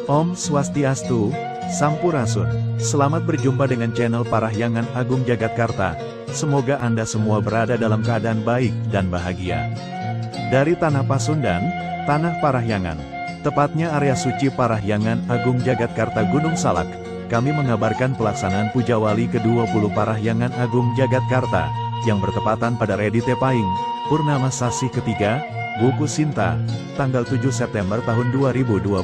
Om Swastiastu, Sampurasun. Selamat berjumpa dengan channel Parahyangan Agung Jagatkarta. Semoga Anda semua berada dalam keadaan baik dan bahagia. Dari Tanah Pasundan, Tanah Parahyangan, tepatnya area suci Parahyangan Agung Jagatkarta Gunung Salak, kami mengabarkan pelaksanaan Puja Wali ke-20 Parahyangan Agung Jagatkarta, yang bertepatan pada Redi Tepaing, Purnama Sasih ketiga, Buku Sinta, tanggal 7 September tahun 2025.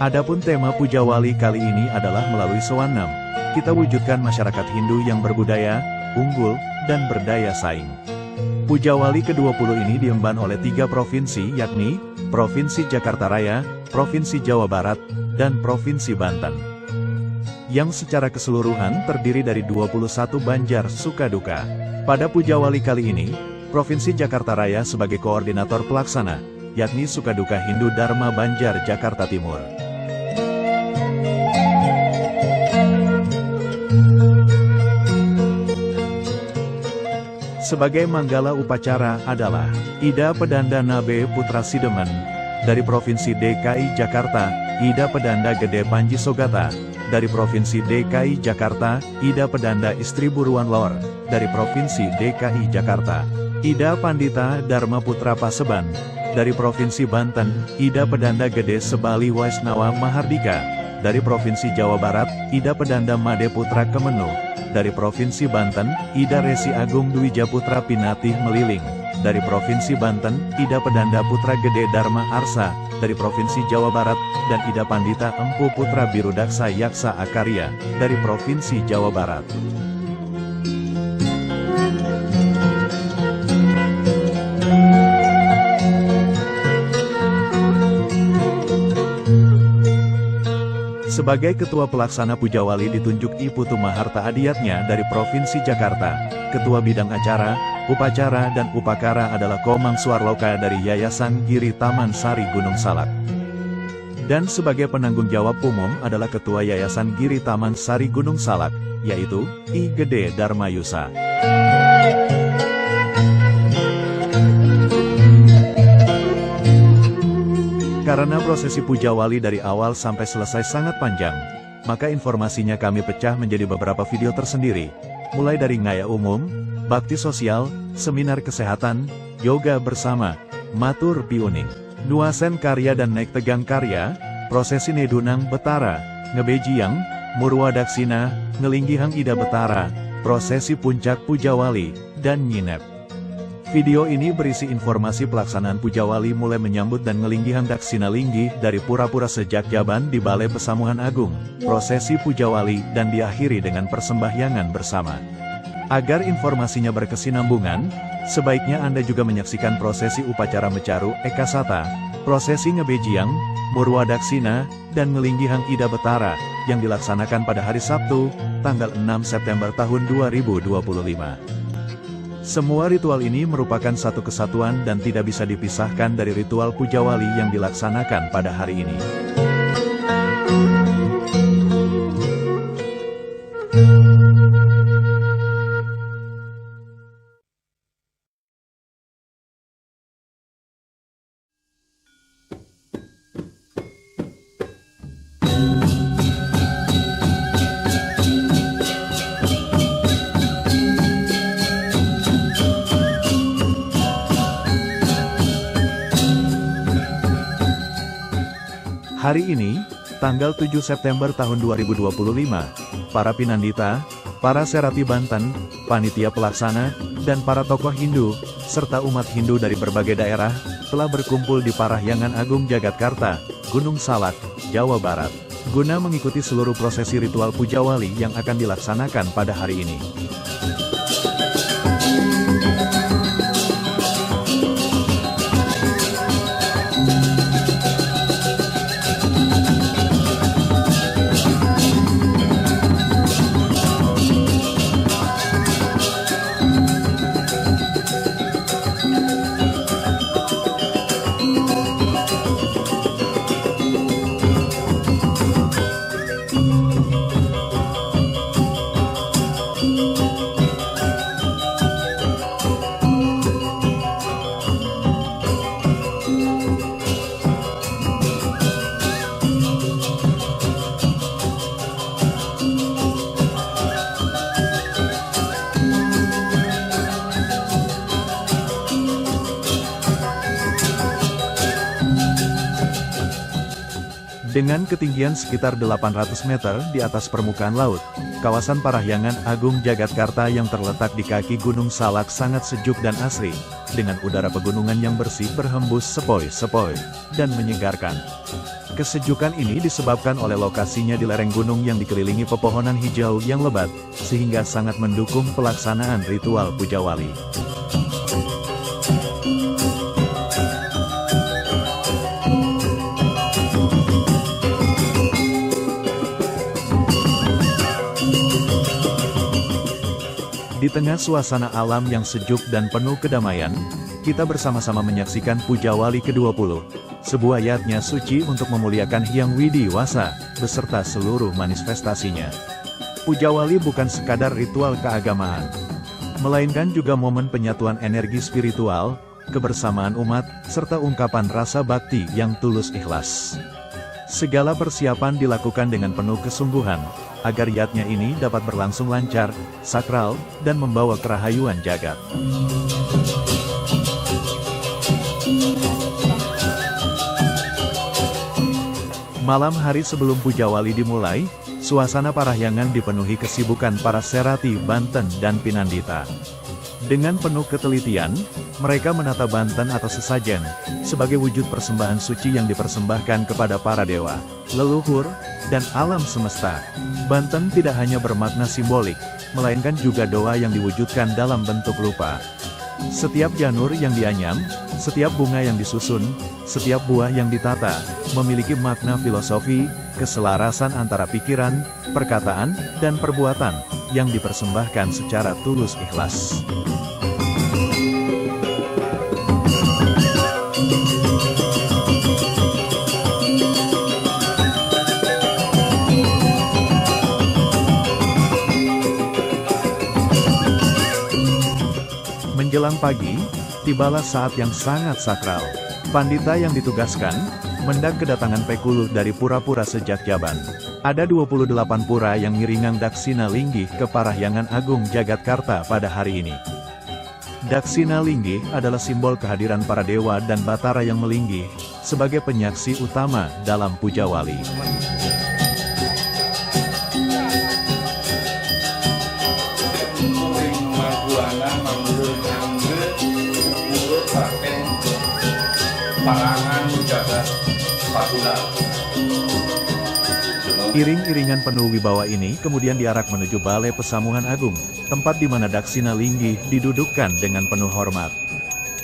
Adapun tema Puja Wali kali ini adalah melalui Sewanam, kita wujudkan masyarakat Hindu yang berbudaya, unggul, dan berdaya saing. Puja Wali ke-20 ini diemban oleh 3 provinsi yakni, Provinsi Jakarta Raya, Provinsi Jawa Barat, dan Provinsi Banten. Yang secara keseluruhan terdiri dari 21 banjar suka duka. Pada Puja Wali kali ini, Provinsi Jakarta Raya sebagai koordinator pelaksana, yakni Sukaduka Hindu Dharma Banjar Jakarta Timur. Sebagai manggala upacara adalah Ida Pedanda Nabe Putra Sidemen dari Provinsi DKI Jakarta, Ida Pedanda Gede Panji Sogata dari Provinsi DKI Jakarta, Ida Pedanda Istri Buruan Lor dari Provinsi DKI Jakarta, Ida Pandita Dharma Putra Paseban dari Provinsi Banten, Ida Pedanda Gede Sebali Waisnawa Mahardika dari Provinsi Jawa Barat, Ida Pedanda Made Putra Kemenu dari Provinsi Banten, Ida Resi Agung Dwija Putra Pinatih Meliling dari Provinsi Banten, Ida Pedanda Putra Gede Dharma Arsa dari Provinsi Jawa Barat, dan Ida Pandita Empu Putra Birudaksa Yaksa Akarya dari Provinsi Jawa Barat. Sebagai Ketua Pelaksana Puja Wali ditunjuk I Putu Maharta Adiatnya dari Provinsi Jakarta. Ketua Bidang Acara, Upacara dan Upakara adalah Komang Suarloka dari Yayasan Giri Taman Sari Gunung Salak. Dan sebagai penanggung jawab umum adalah Ketua Yayasan Giri Taman Sari Gunung Salak, yaitu I Gede Darmayusa. Karena prosesi Puja Wali dari awal sampai selesai sangat panjang, maka informasinya kami pecah menjadi beberapa video tersendiri, mulai dari ngaya umum, bakti sosial, seminar kesehatan, yoga bersama, matur piuning, nuasen karya dan naik tegang karya, prosesi nedunang betara, ngebejiyang, murwadaksina, ngelinggihang ida betara, prosesi puncak Puja Wali, dan nyinep. Video ini berisi informasi pelaksanaan Puja Wali mulai menyambut dan ngelinggihang daksina linggih dari pura-pura sejak Jaban di Balai Pesamuhan Agung, prosesi Puja Wali dan diakhiri dengan persembahyangan bersama. Agar informasinya berkesinambungan, sebaiknya Anda juga menyaksikan prosesi upacara Mecaru Ekasata, prosesi Ngebejiyang, Murwadaksina, dan Ngelinggihang Ida Betara, yang dilaksanakan pada hari Sabtu, tanggal 6 September tahun 2025. Semua ritual ini merupakan satu kesatuan dan tidak bisa dipisahkan dari ritual Puja Wali yang dilaksanakan pada hari ini. Hari ini, tanggal 7 September tahun 2025, para Pinandita, para Serati Banten, panitia pelaksana, dan para tokoh Hindu, serta umat Hindu dari berbagai daerah, telah berkumpul di Parahyangan Agung Jagatkarta, Gunung Salak, Jawa Barat, guna mengikuti seluruh prosesi ritual Puja Wali yang akan dilaksanakan pada hari ini. Dengan ketinggian sekitar 800 meter di atas permukaan laut, kawasan Parahyangan Agung Jagatkarta yang terletak di kaki Gunung Salak sangat sejuk dan asri, dengan udara pegunungan yang bersih berhembus sepoi-sepoi, dan menyegarkan. Kesejukan ini disebabkan oleh lokasinya di lereng gunung yang dikelilingi pepohonan hijau yang lebat, sehingga sangat mendukung pelaksanaan ritual Puja Wali. Di tengah suasana alam yang sejuk dan penuh kedamaian, kita bersama-sama menyaksikan Puja Wali ke-20, sebuah yatnya suci untuk memuliakan Hyang Widi Wasa, beserta seluruh manifestasinya. Puja Wali bukan sekadar ritual keagamaan, melainkan juga momen penyatuan energi spiritual, kebersamaan umat, serta ungkapan rasa bakti yang tulus ikhlas. Segala persiapan dilakukan dengan penuh kesungguhan, agar yatnya ini dapat berlangsung lancar, sakral, dan membawa kerahayuan jagat. Malam hari sebelum Puja Wali dimulai, suasana Parahyangan dipenuhi kesibukan para Serati Banten dan Pinandita. Dengan penuh ketelitian, mereka menata banten atau sesajen, sebagai wujud persembahan suci yang dipersembahkan kepada para dewa, leluhur, dan alam semesta. Banten tidak hanya bermakna simbolik, melainkan juga doa yang diwujudkan dalam bentuk rupa. Setiap janur yang dianyam, setiap bunga yang disusun, setiap buah yang ditata, memiliki makna filosofi, keselarasan antara pikiran, perkataan, dan perbuatan, yang dipersembahkan secara tulus ikhlas. Menjelang pagi, tibalah saat yang sangat sakral. Pandita yang ditugaskan, mendak kedatangan Pekulu dari pura-pura sejak Jaban. Ada 28 pura yang ngiringang Daksina Linggih ke Parahyangan Agung Jagatkarta pada hari ini. Daksina Linggih adalah simbol kehadiran para dewa dan batara yang melinggih, sebagai penyaksi utama dalam Puja Wali. Iring-iringan penuh wibawa ini kemudian diarak menuju Balai Pesamuhan Agung, tempat di mana Daksina Linggih didudukkan dengan penuh hormat.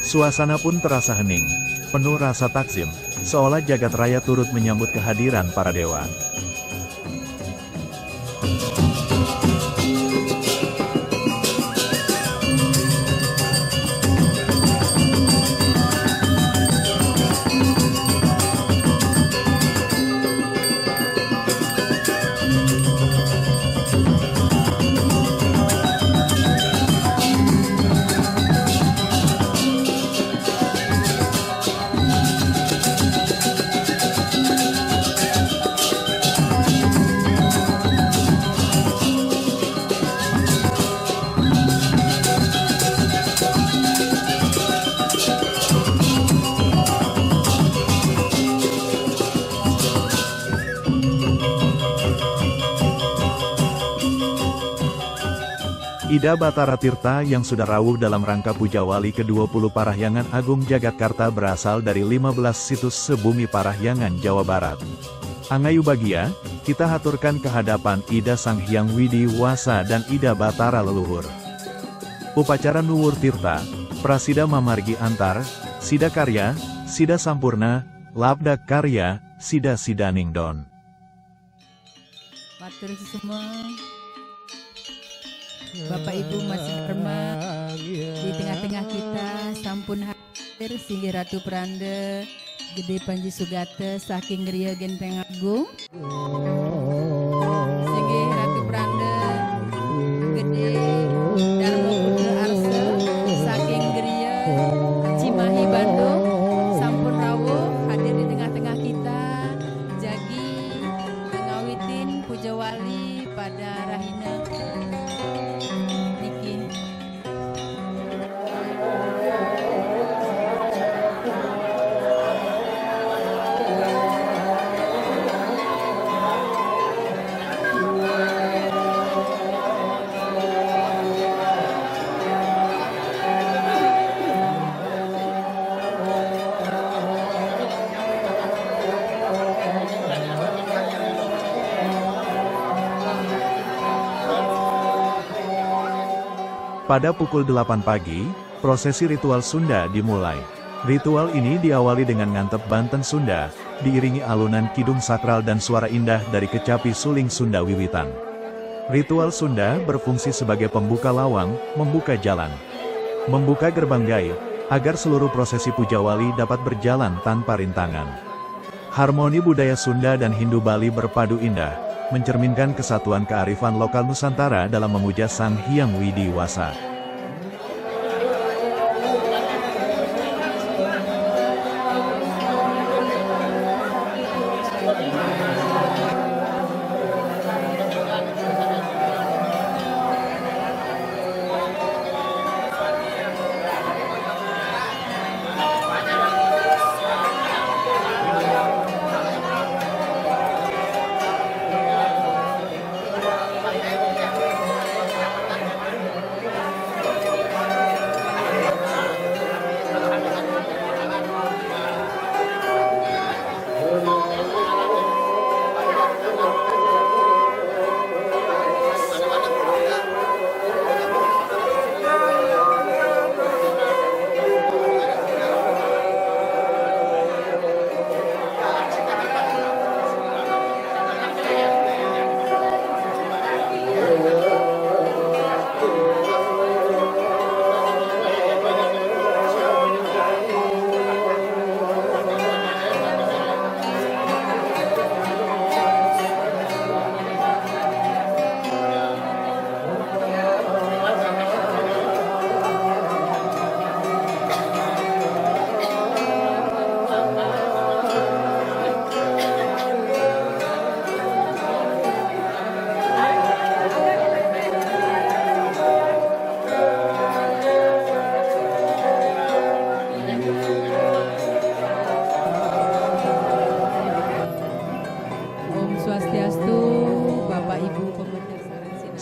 Suasana pun terasa hening, penuh rasa takzim, seolah jagat raya turut menyambut kehadiran para dewa. Ida Batara Tirta yang sudah rawuh dalam rangka Puja Wali ke-20 Parahyangan Agung Jagatkarta berasal dari 15 situs sebumi Parahyangan Jawa Barat. Angayu bagia, kita haturkan kehadapan Ida Sang Hyang Widi Wasa dan Ida Batara leluhur. Upacara Nuwur Tirta, Prasida Mamargi Antar, Sida Karya, Sida Sampurna, Labda Karya, Sida Sidaningdon. Matur semua. Bapak Ibu masih hormat, di tengah-tengah kita sampun hadir Singgih Ratu Pranda Gede Panji Sugata saking Griya Genteng Agung. Singgih Ratu Pranda Gede Darmo Putra Arsa saking Griya Cimahi Bandung sampun rawuh hadir di tengah-tengah kita jagi ngawitin puja wali pada rahina Pada pukul 8 pagi, prosesi ritual Sunda dimulai. Ritual ini diawali dengan ngantep Banten Sunda, diiringi alunan kidung sakral dan suara indah dari kecapi suling Sunda wiwitan. Ritual Sunda berfungsi sebagai pembuka lawang, membuka jalan, membuka gerbang gaib, agar seluruh prosesi puja wali dapat berjalan tanpa rintangan. Harmoni budaya Sunda dan Hindu Bali berpadu indah, mencerminkan kesatuan kearifan lokal Nusantara dalam memuja Sang Hyang Widi Wasa.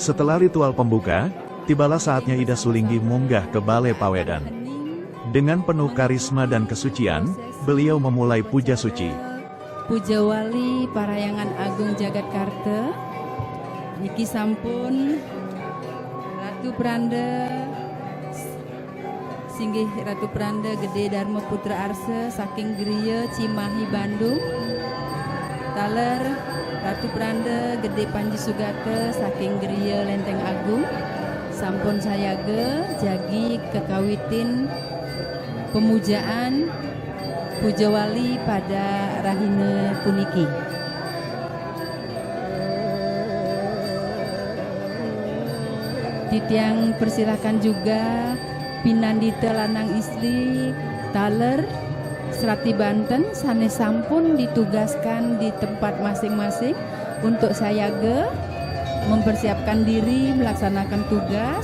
Setelah ritual pembuka, tibalah saatnya Ida Sulinggi munggah ke Balai Pawedan. Dengan penuh karisma dan kesucian, beliau memulai puja suci. Puja Wali Parahyangan Agung Jagatkarta, niki sampun Ratu Pranda Singgih Ratu Pranda Gede Darmo Putra Arsa saking Griya Cimahi Bandung. Taler Ratu Pranda Gede Panji Sugata saking Griya Lenteng Agung sampun sayaga jagi kekawitin pemujaan puja wali pada rahina puniki. Titiang persilahkan juga pinandita lanang istri Taler Serati Banten sanes sampun ditugaskan di tempat masing-masing untuk sayaga mempersiapkan diri melaksanakan tugas.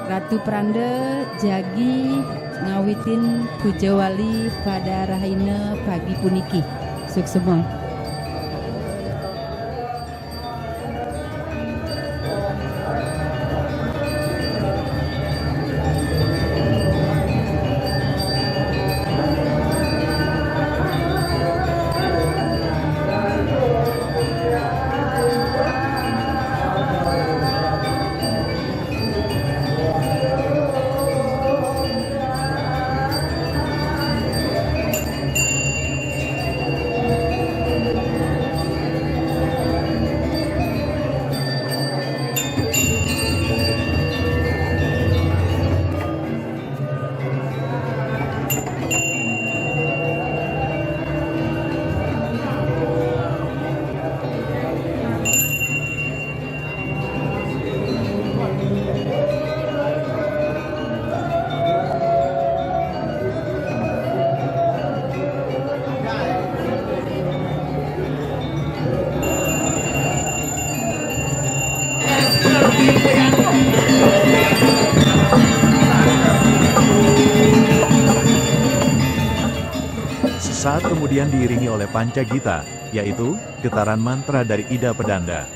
Ratu Pranda jagi ngawitin puja wali pada rahina pagi puniki. Suksema. Saat kemudian diiringi oleh panca gita, yaitu getaran mantra dari Ida Pedanda.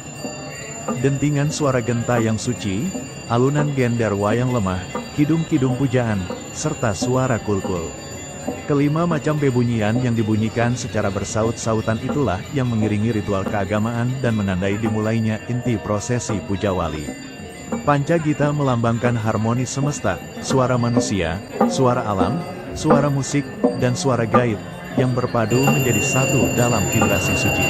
Dentingan suara genta yang suci, alunan genderwa yang lemah, kidung-kidung pujaan, serta suara kulkul. Kelima macam bebunyian yang dibunyikan secara bersaut-sautan itulah yang mengiringi ritual keagamaan dan menandai dimulainya inti prosesi puja wali. Panca gita melambangkan harmoni semesta, suara manusia, suara alam, suara musik, dan suara gaib, yang berpadu menjadi satu dalam vibrasi suci.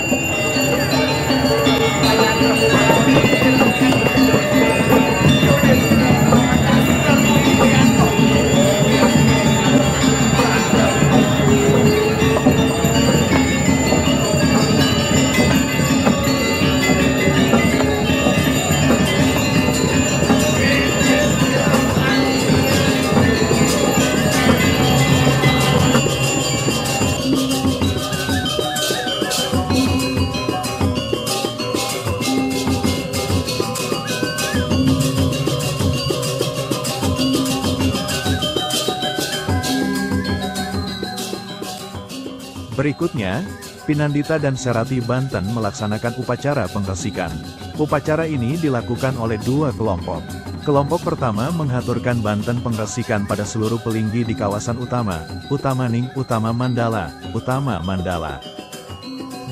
Berikutnya, Pinandita dan Serati Banten melaksanakan upacara pengresikan. Upacara ini dilakukan oleh dua kelompok. Kelompok pertama menghaturkan Banten pengresikan pada seluruh pelinggi di kawasan utama, Utamaning, Utama Mandala,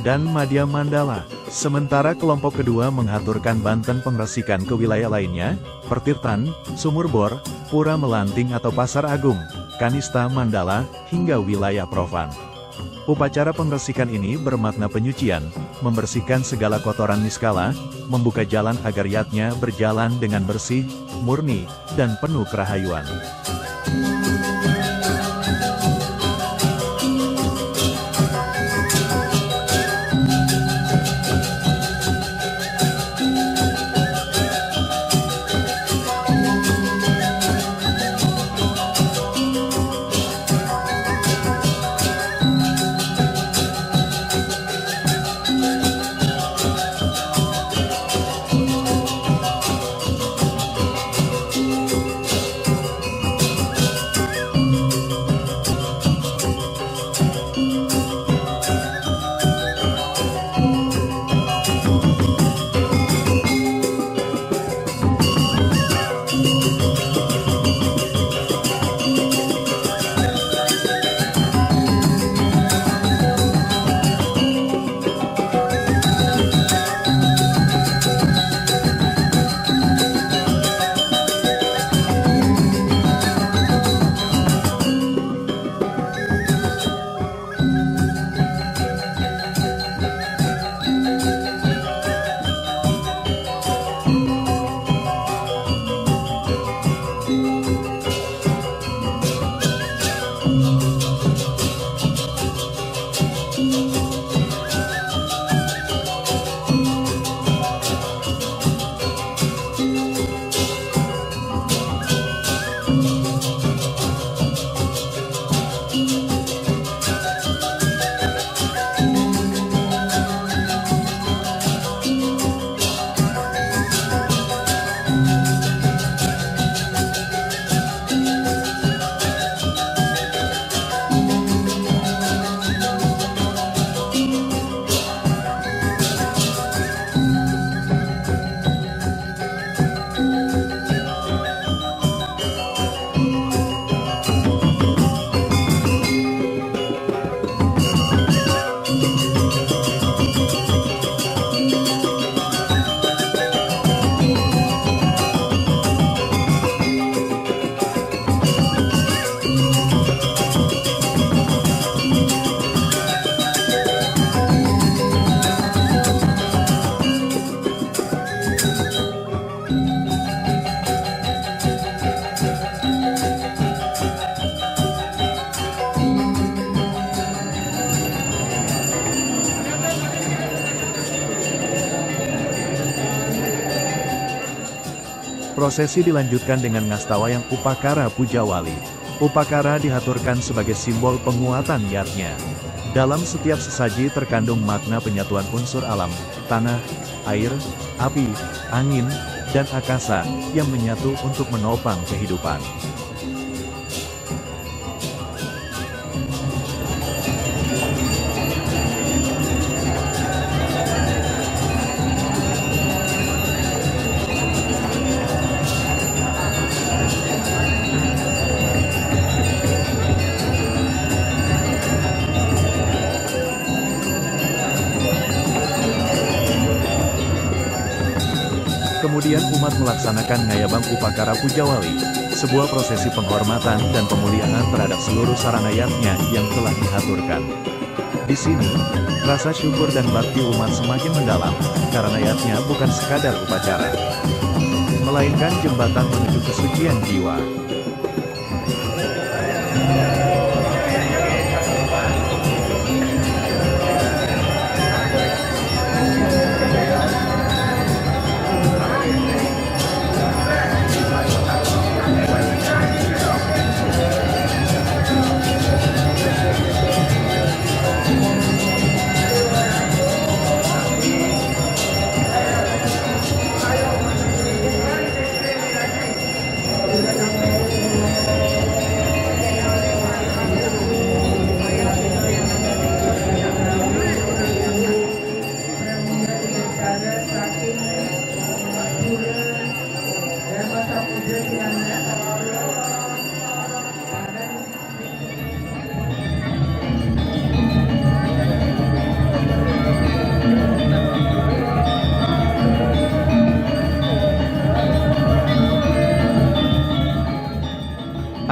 dan Madya Mandala. Sementara kelompok kedua menghaturkan Banten pengresikan ke wilayah lainnya, Pertirtan, Sumurbor, Pura Melanting atau Pasar Agung, Kanista Mandala, hingga wilayah Profan. Upacara pengresikan ini bermakna penyucian, membersihkan segala kotoran niskala, membuka jalan agar yatnya berjalan dengan bersih, murni, dan penuh kerahayuan. Prosesi dilanjutkan dengan ngastawayang upakara puja wali. Upakara dihaturkan sebagai simbol penguatan yatnya. Dalam setiap sesaji terkandung makna penyatuan unsur alam, tanah, air, api, angin, dan akasa, yang menyatu untuk menopang kehidupan. Kemudian umat melaksanakan ngayabang upakara pujawali, sebuah prosesi penghormatan dan pemuliaan terhadap seluruh saranayatnya yang telah dihaturkan. Di sini, rasa syukur dan bakti umat semakin mendalam, karena yatnya bukan sekadar upacara, melainkan jembatan menuju kesucian jiwa.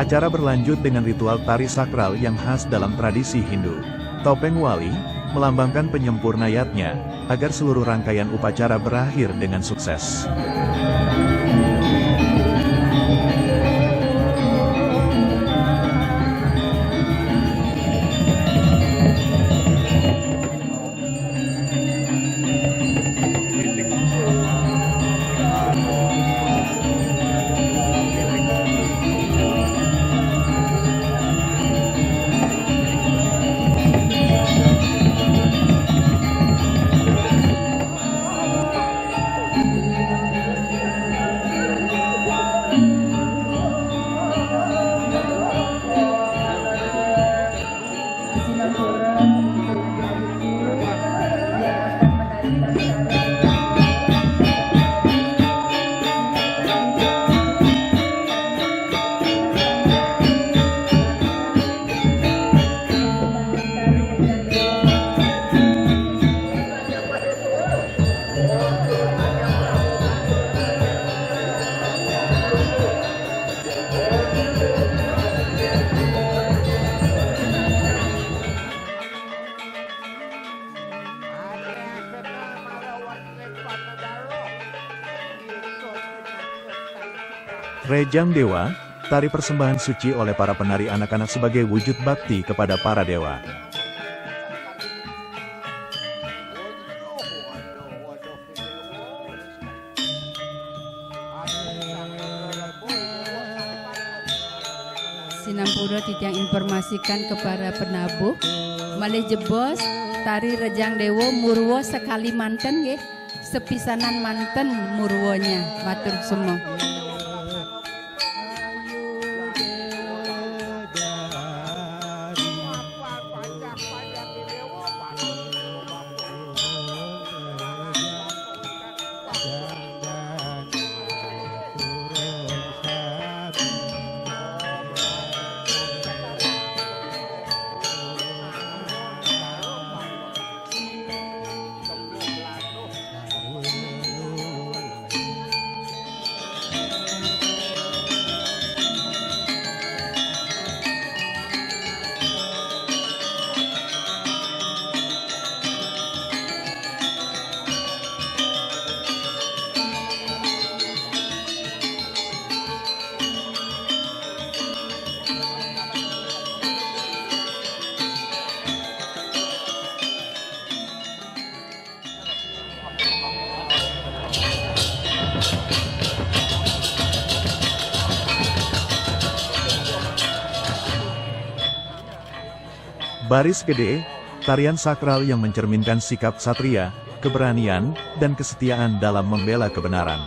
Acara berlanjut dengan ritual tari sakral yang khas dalam tradisi Hindu. Topeng wali melambangkan penyempurna yatnya, agar seluruh rangkaian upacara berakhir dengan sukses. Rejang Dewa, tari persembahan suci oleh para penari anak-anak sebagai wujud bakti kepada para dewa. Sinampura titiang informasikan kepada penabuh, malih jebos tari Rejang Dewa murwo sekali manten nggih, sepisanan manten murwonya, matur semua. Baris Gede, tarian sakral yang mencerminkan sikap satria, keberanian, dan kesetiaan dalam membela kebenaran.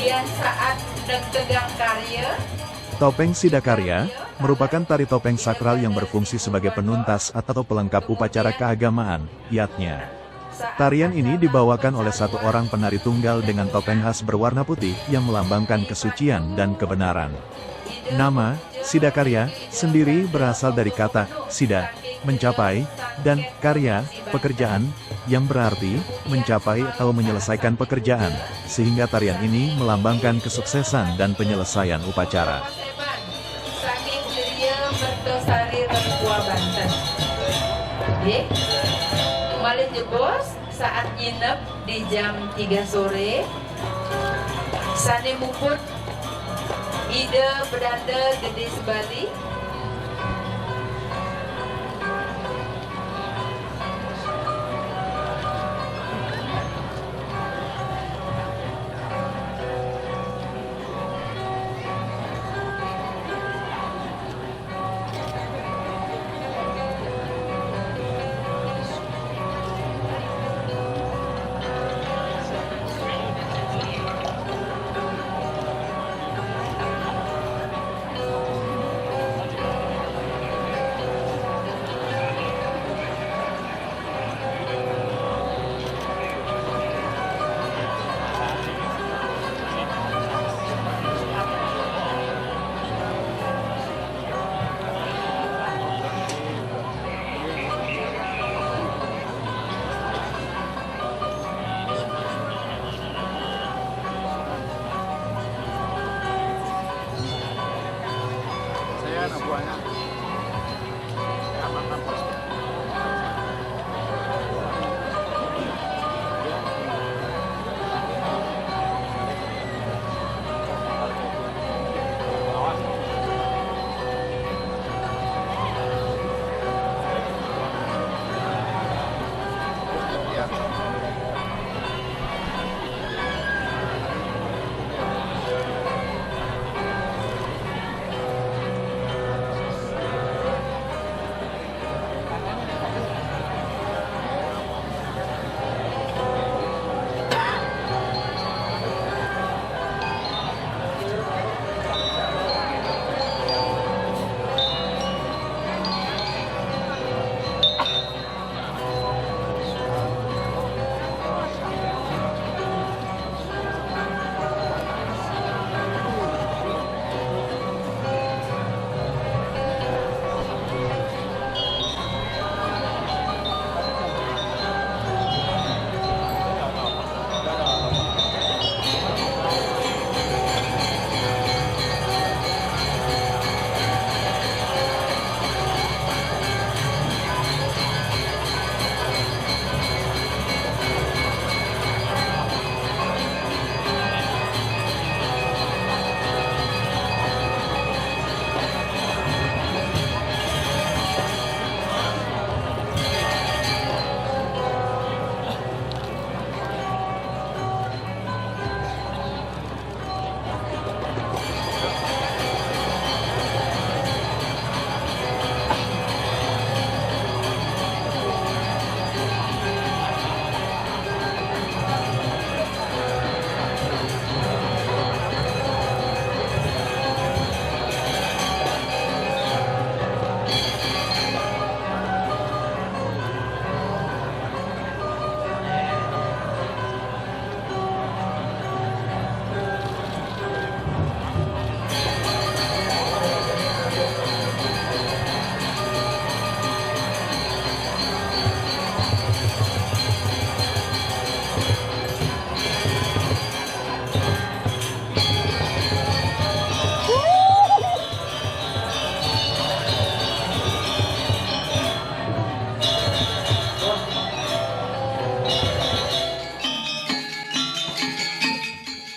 Kemudian saat tegang karya, Topeng Sidakarya merupakan tari topeng sakral yang berfungsi sebagai penuntas atau pelengkap upacara keagamaan, yatnya. Tarian ini dibawakan oleh satu orang penari tunggal dengan topeng khas berwarna putih yang melambangkan kesucian dan kebenaran. Nama Sidakarya sendiri berasal dari kata sida, mencapai, dan karya, pekerjaan, yang berarti mencapai atau menyelesaikan pekerjaan, sehingga tarian ini melambangkan kesuksesan dan penyelesaian upacara. Saking Ceria Mertosari Rengkua Banten. Oke. Malih jebos saat nginep di jam 3 sore. Sane muput ide bedanda gede sebali.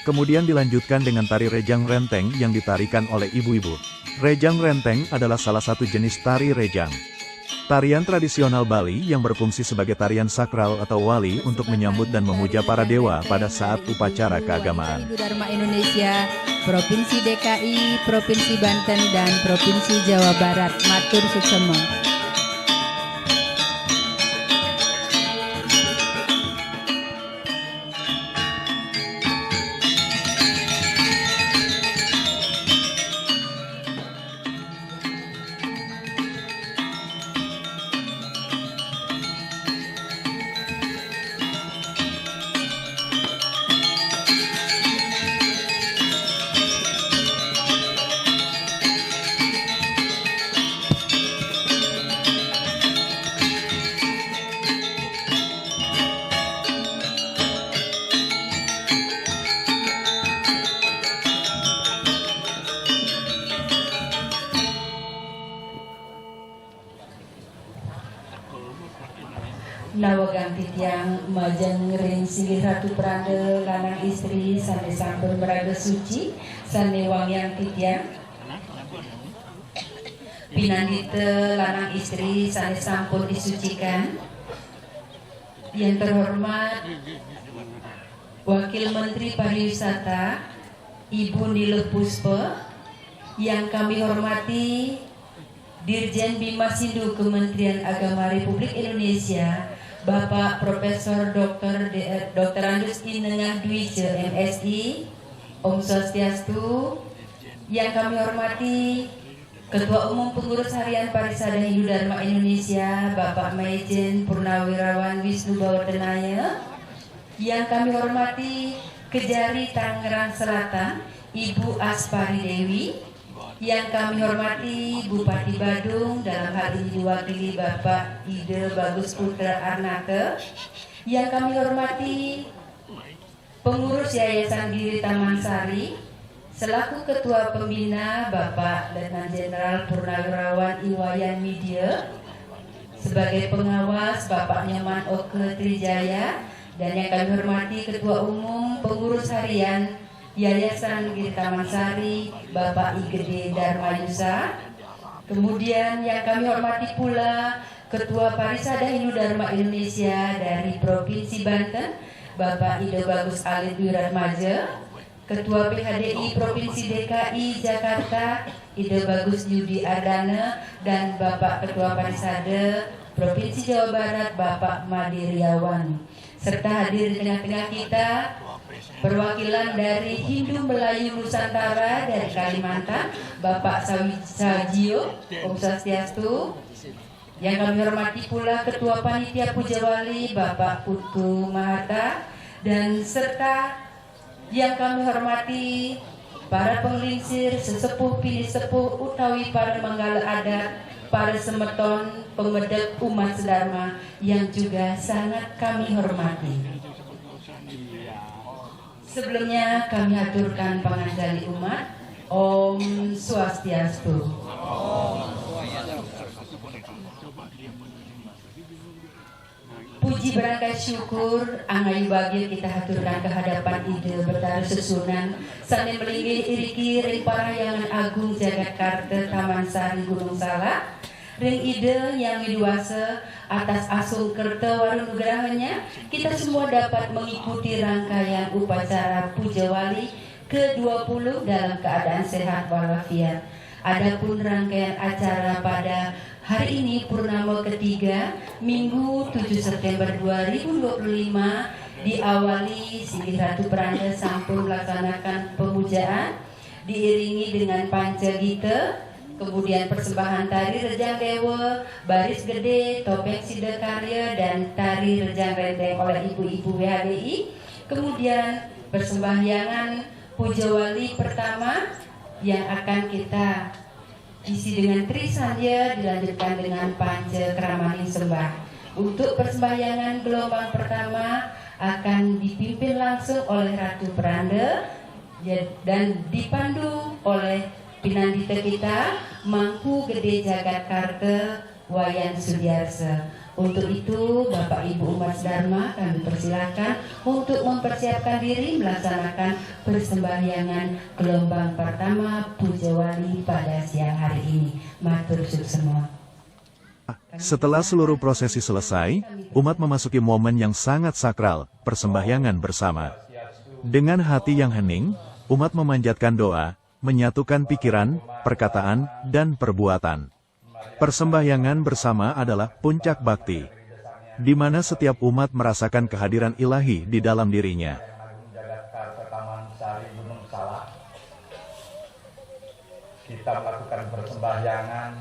Kemudian dilanjutkan dengan tari rejang renteng yang ditarikan oleh ibu-ibu. Rejang renteng adalah salah satu jenis tari rejang. Tarian tradisional Bali yang berfungsi sebagai tarian sakral atau wali untuk menyambut dan memuja para dewa pada saat upacara keagamaan. Hindu Dharma Indonesia, Provinsi DKI, Provinsi Banten, dan Provinsi Jawa Barat. Matur sucema. titiang majeng ring singgih ratu prade lanang istri sane sampun berada suci sane wangyang titiang pinandite lanang istri sane sampun disucikan. Yang terhormat Wakil Menteri Pariwisata Ibu Nile Puspa, yang kami hormati Dirjen Bima Sindu Kementerian Agama Republik Indonesia, Bapak Profesor Dr. Andus Inengah Dwice MSI, Om Swastiastu, yang kami hormati Ketua Umum Pengurus Harian Parisada Hindu Dharma Indonesia, Bapak Maijen Purnawirawan Wisnu Bawadenaya, yang kami hormati Kejari Tangerang Selatan, Ibu Aspari Dewi, yang kami hormati Bupati Badung, dalam hal ini diwakili Bapak Ide Bagus Putra Arnate, yang kami hormati pengurus Yayasan Giri Taman Sari, selaku Ketua Pembina Bapak Letnan Jenderal Purnawirawan Iwayan Media, sebagai pengawas Bapak Nyoman Oke Trijaya, dan yang kami hormati Ketua Umum Pengurus Harian Yayasan Giri Taman Sari, Bapak Igede Darmayusa. Kemudian yang kami hormati pula Ketua Parisada Hindu Dharma Indonesia dari Provinsi Banten, Bapak Ide Bagus Alit Wiratmaja. Ketua PHDI Provinsi DKI Jakarta, Ide Bagus Yudi Ardana, dan Bapak Ketua Parisada Provinsi Jawa Barat, Bapak Madiriawan. Serta hadir di tengah-tengah kita perwakilan dari Hindu Melayu Nusantara dari Kalimantan, Bapak Sajio, Om Swastiastu. Yang kami hormati pula Ketua Panitia Pujawali, Bapak Putu Mahata, dan serta yang kami hormati para penglingsir, sesepuh, pini sepuh, utawi para manggala adat, para semeton, pemedek umat sedharma yang juga sangat kami hormati. Sebelumnya kami aturkan panganjali umat. Om Swastiastu. Puji berangkat syukur angayu bahagia kita haturkan kehadapan Ide Betara Susunan sane melinggih iriki ring parahyangan agung jagat karte Taman Sari Gunung Salak, ring Ide yang widuasa atas asung kerta warung nugrahanya, kita semua dapat mengikuti rangkaian upacara Puja Wali ke-20 dalam keadaan sehat walafiat. Adapun rangkaian acara pada hari ini purnama ketiga Minggu 7 September 2025 diawali Singgih Ratu Pranda sampun melaksanakan pemujaan diiringi dengan pancagita, kemudian persembahan tari Rejang Dewa, baris gede, topeng sidakarya, dan tari Rejang Renteng oleh ibu-ibu WHDI. Kemudian persembahyangan Puja Wali pertama yang akan kita isi dengan Trisandya dilanjutkan dengan Panca Kramaning Sembah. Untuk persembahyangan gelombang pertama akan dipimpin langsung oleh Ratu Pranda dan dipandu oleh pinandita kita Mangku Gede Jagatkarta Wayan Sudiarsa. Untuk itu Bapak Ibu umat Dharma kami persilakan untuk mempersiapkan diri melaksanakan persembahyangan gelombang pertama Puja Wali pada siang hari ini. Matur suwun semua. Setelah seluruh prosesi selesai, umat memasuki momen yang sangat sakral, persembahyangan bersama. Dengan hati yang hening, umat memanjatkan doa, menyatukan pikiran, perkataan, dan perbuatan. Persembahyangan bersama adalah puncak bakti, di mana setiap umat merasakan kehadiran ilahi di dalam dirinya. Kita melakukan persembahyangan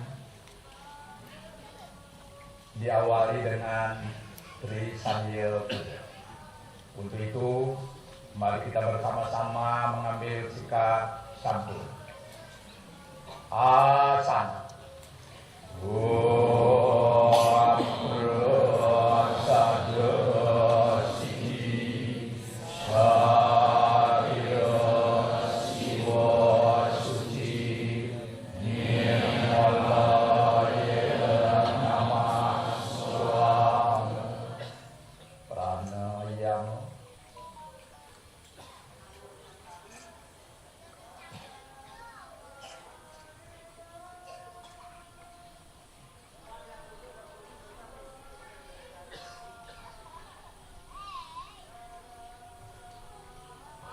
diawali dengan Trisandya. Untuk itu, mari kita bersama-sama mengambil sikap santun. Asana.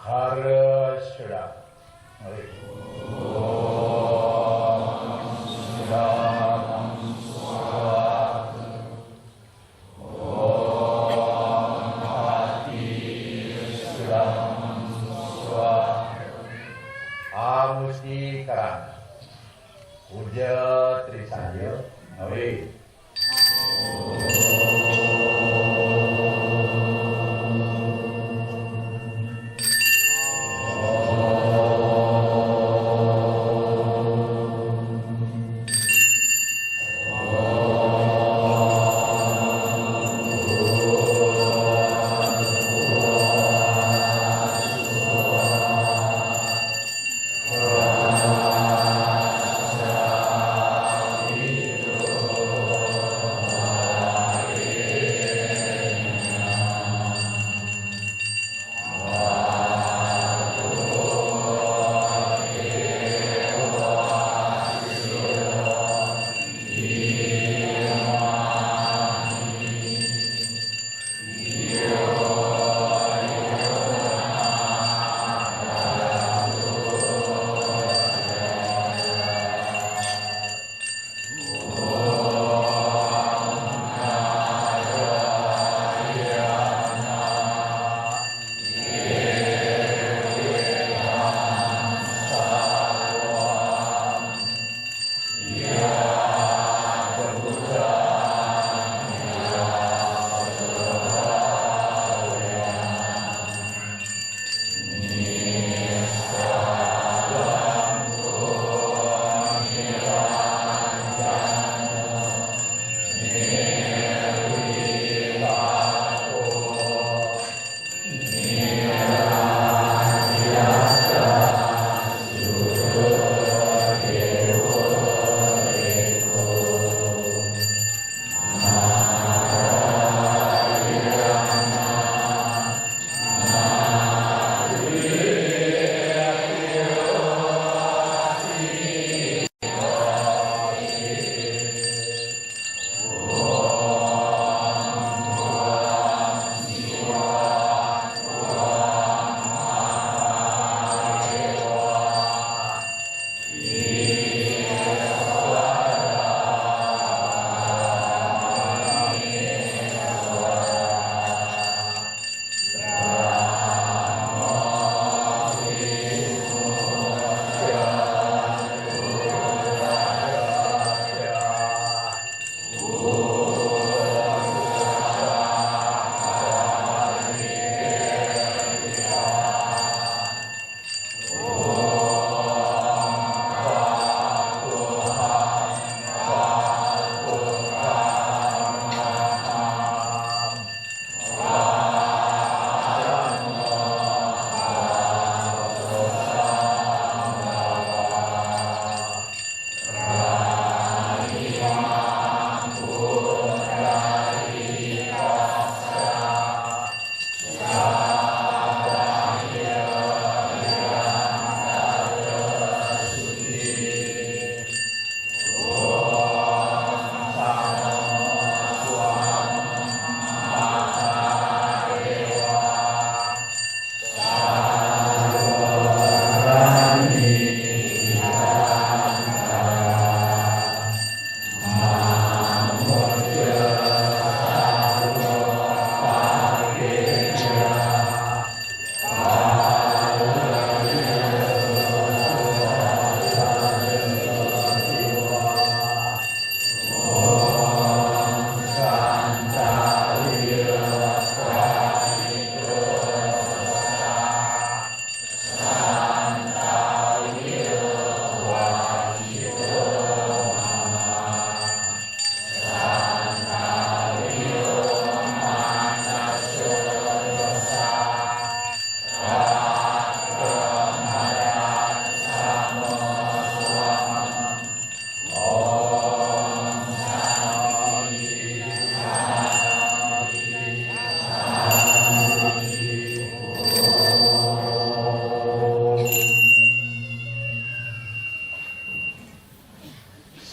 harus sudah. Mari. Amusti Karang Puja Trisaya Nawi.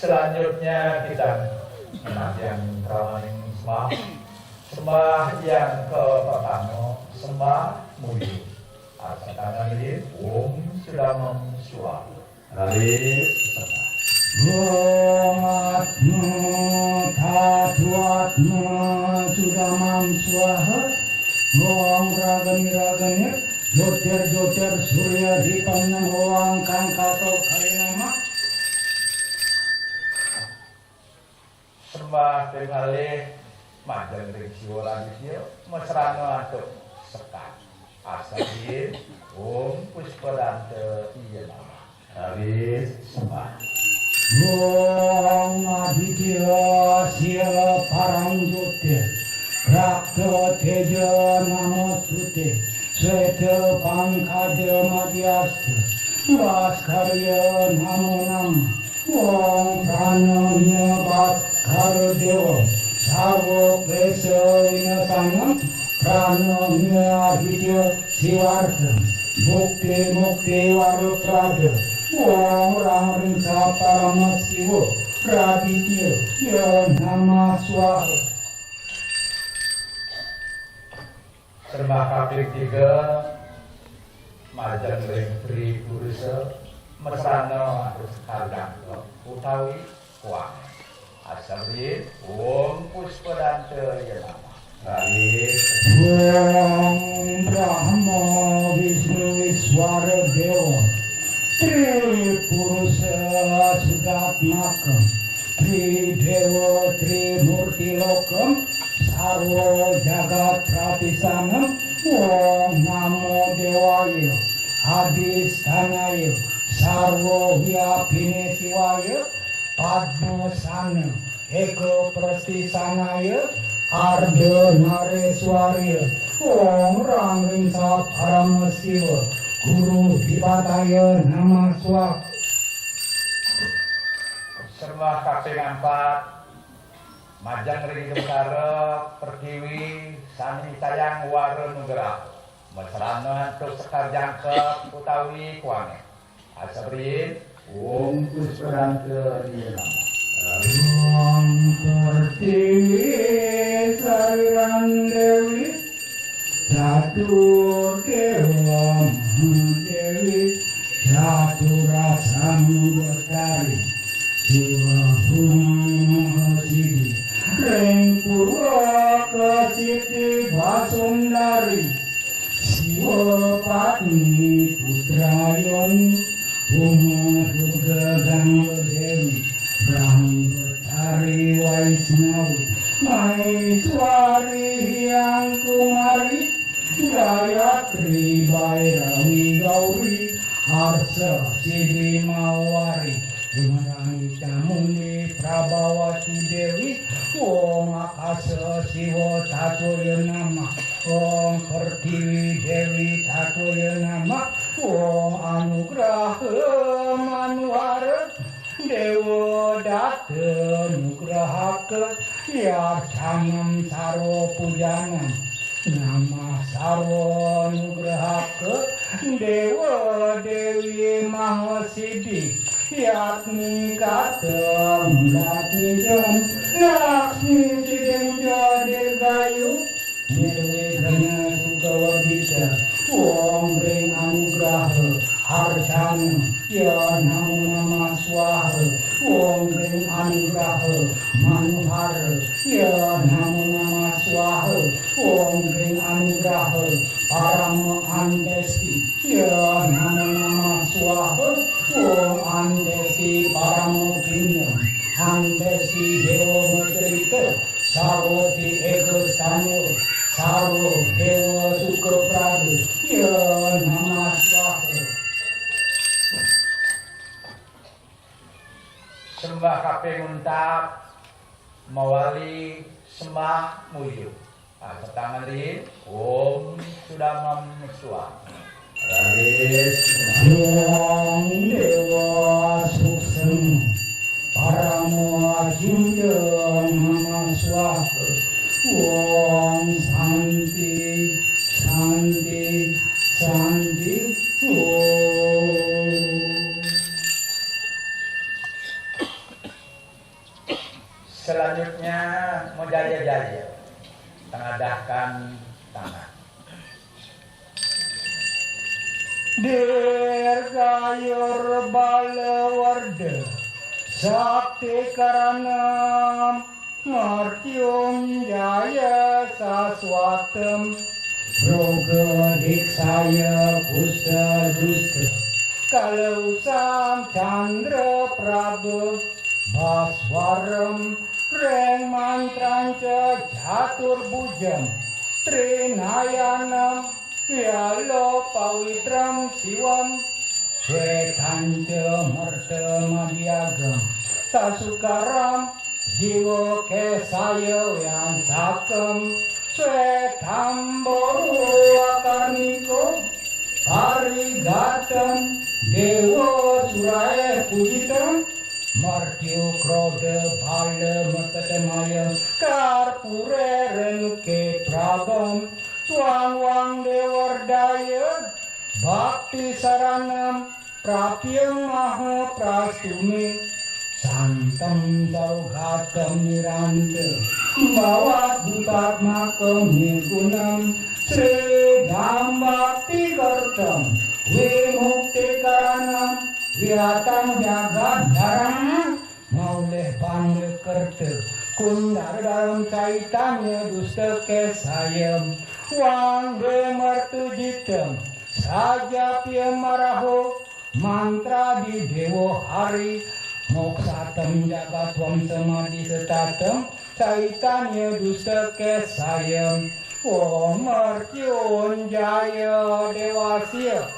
Selanjutnya kita yang rawaning sembah yang ke pertama sembah mulia Asatangan ini Om Sudamam Swaha. Ralis sembah. Om Atma Dhatu Atma Sudamam Swaha. Om Ragani Jotir Surya Hitam Om Kangkato Kalinama. Sembah Tengalih Majeng Ring Siwa Ladisya Mesrana Antuk Sekat Asadir Om Puspadanta Iya Nama. Ralis sembah. Om Aditya Sila Parang Jotir Rakta Teja Namostute Sweta Pankhaja Madhyasta Vaskarya Namo Nama. Om Pranamya Bhaskar Deva Sarva Klesa Vinasanam Pranamya Aditya Sivartam Mukti Varuprada. Om Ram Ring Saparama Siva Praditya Ya Nama Swaha. Sembah kaping 3 Majeng Ring Tri Purusa Mesrana Antuk Sekardang utawi Kuang Asadir Om Puspadanta Iya Nama. Ralis Om Brahma Vishnu Viswara Deva Tri Purusa Sudatmakam Tri Deva Tri Murti Lokam Sarva Jagat Pratisanam. Om Namo Devaya Adhisthanaya Sarva Vyapine Sivaya Padma Sana Eka Prastisanaya Arda Nareswarya. Om Ram Ring Saparama Siva Guru Dipataya Nama Swaha. Sembah kaping 4 Majeng Ring Dengkara Pertiwi Sani Sayang Wara Nugraha Mesrana Antuk Sekar Jangkep utawi Kuange Asabrin Om Puspadanta Iya Nama. Om Pertiwi Sariran Dewi Catur Dewa Dewi Catur Rasamudari Siwa Mahasidi Ring Purwa Kesiti Basundari Siwa Patni Putrayoni Uma Durga Gangga Dewi Brahmacari Vaisnavi Mahiswari Hyang Kumari Gayatri Bhairavi Gauri Harsa Siddhi Mawari Himarangi Chamuni Prabhavati Dewi. Om Akasa Siva Tatoya Nama. Om Pertiwi Dewi Tatoya Nama. Om Anugraha Manwara Dewa Data Nugrahaka Yarchanam Sarva Pujanam Nama Sarva Nugrahaka Dewa Dewi Mahasiddhi Yatmi Kata Mulati Jam Lakshmi Sidem Jadirgayu Nirvighana Sukhavadita. Om Ring Anugraha Harjana Ya Namo Nama Swaha. Om Ring Anugraha Manuhara Ya Namo Nama Swaha. Om Ring Anugraha Parama Andesti Ya Namo Nama Swaha. Om Andesti Paramo Pinyam Andesti Dewa Matrika Sarvati Eka Stanyo Sarvo Dewa Sukapradu Ya Nama Swaha. Sembah kaping 4 Mawali Sembah Muyu Setangan rin Om Sudamam Swaha. Ralis Om Dewa Suksem Paramo Ajinja Nama Swaha. Om Santi Santi Santi Om. Selanjutnya Mojaya-jaya tengadahkan tangan. Dirgayur balawarda sakti karanam martyum jaya saswatam roga diksaya kusta dusta kalau sam chandra prabhu baswaram reng mantranca jatur bujam trinayanam Yalo pawitram siwam Swetanca marta madhyagam Sasukaram jiwa kesaya yang sakam Swetamboru akarniko Parigatam Dewa suraya pujitam Martyo kroda bala makatamaya Karpure renuke prabam Tuang wang dewardaya Bhakti saranam Prapyam maha prastumi Santam saugatam niranda Bawat butatmakam nirgunam Sridham bhakti kartam Vimukti karanam Viatam jagat dharam Mauleh panggil kerta Kundar dalam caitanya dusta kesayam Wangge martujitam Saja maraho Mantra di dewa hari Moksatam jagatwam samadhi setatam Caitanya dusta kesayam Om Martyun jaya dewasya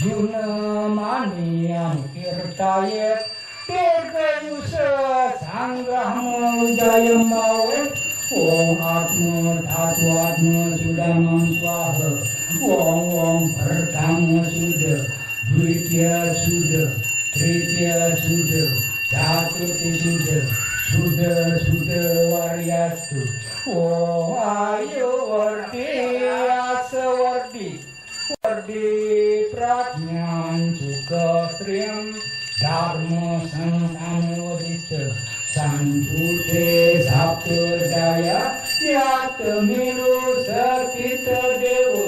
Yuna maniyam kirtayet Dirgayusa sanggahmu jaya mawet Om Atma Dhatu Atma Sudamam Swaha Om pertama sudah Dvitiya sudah Tritiya sudah Catuti sudah waryastu Om ayu wardi asawardi Wardi pratnyan suka triam Dharma santamodita Santute sabtu daya Yata miru sakita dewa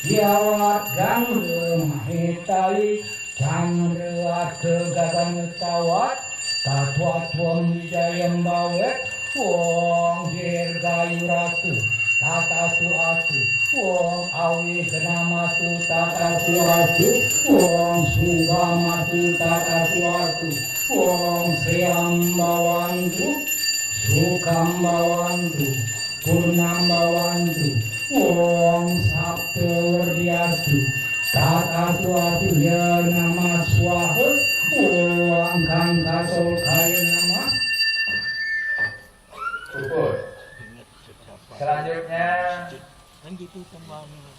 Yawat gangga mahitali Chandra arta gagan tawat Tatwatwam wijayam bawet Wong dirgayuratu Tatasu atu Wong awi genamatu tatasu atu Wong sugamatu tatasu atu Wong seyam bawantu Sukam bawantu Purnam bawantu Wong sabtu wardiatu Tatasu atu ya nama swaha Wong kangkasol kaya nama Cukup. Selanjutnya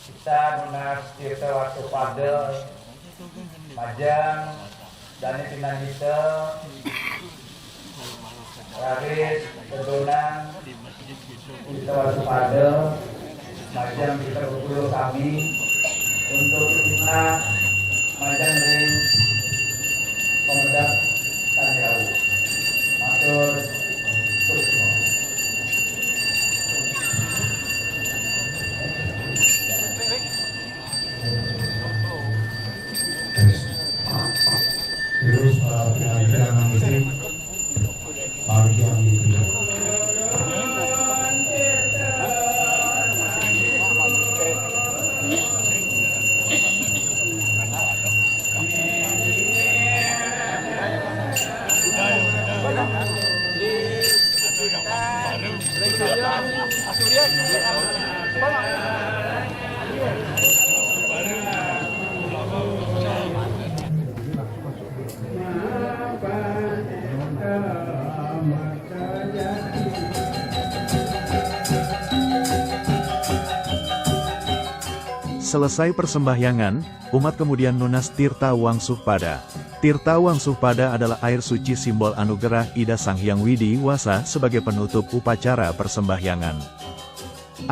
kita lunas tirta waktu pada Majang Dani Pinanita Raris Kedonan kita waktu pada Majang kita berpuluh kami untuk kita Majang ring pemedak Tanjau matur Sukmo. Terus penampilan musik pagi yang itu. Selesai persembahyangan, umat kemudian nunas Tirta Wangsuhpada. Tirta Wangsuhpada adalah air suci simbol anugerah Ida Sang Hyang Widi Wasa sebagai penutup upacara persembahyangan.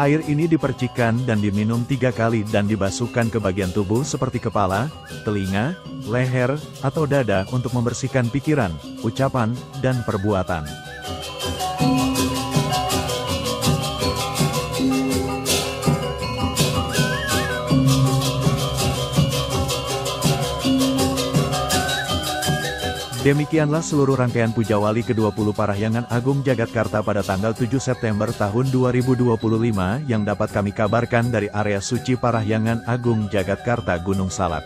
Air ini dipercikan dan diminum 3 kali dan dibasuhkan ke bagian tubuh seperti kepala, telinga, leher, atau dada untuk membersihkan pikiran, ucapan, dan perbuatan. Demikianlah seluruh rangkaian Puja Wali ke-20 Parahyangan Agung Jagatkarta pada tanggal 7 September tahun 2025 yang dapat kami kabarkan dari area suci Parahyangan Agung Jagatkarta Gunung Salak.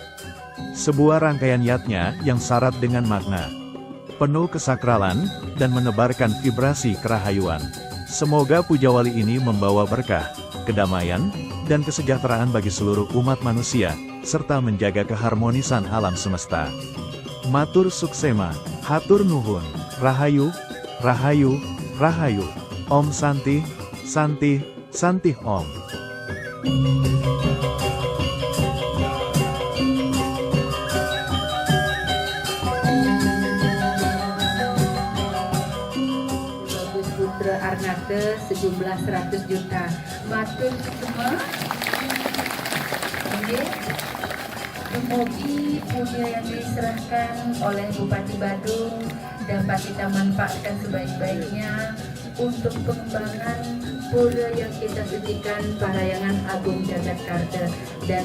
Sebuah rangkaian yatnya yang syarat dengan makna, penuh kesakralan, dan menebarkan vibrasi kerahayuan. Semoga Puja Wali ini membawa berkah, kedamaian, dan kesejahteraan bagi seluruh umat manusia, serta menjaga keharmonisan alam semesta. Matur suksema, hatur nuhun, rahayu, rahayu, rahayu, Om Santi, Santi, Santi Om. Bagus Putra Arnate sejumlah 100 juta. Matur semua. Semoga puja yang diserahkan oleh Bupati Badung dapat kita manfaatkan sebaik-baiknya untuk pengembangan pura yang kita sucikan Parahyangan Agung Jagatkarta, dan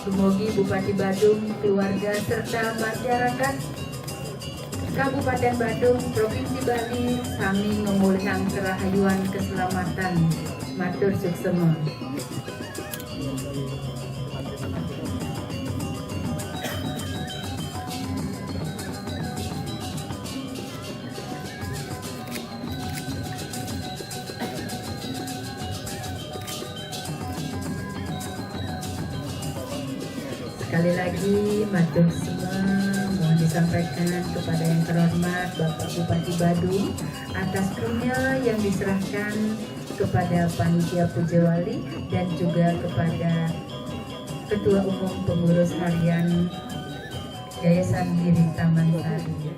semoga Bupati Badung, keluarga serta masyarakat Kabupaten Badung, Provinsi Bali sami memulihkan kerahayuan keselamatan. Matur suksema. Sekali lagi, matur semua mohon disampaikan kepada yang terhormat Bapak Bupati Badung atas karunia yang diserahkan kepada Panitia Puja Wali dan juga kepada Ketua Umum Pengurus Harian Yayasan Giri Taman Sari.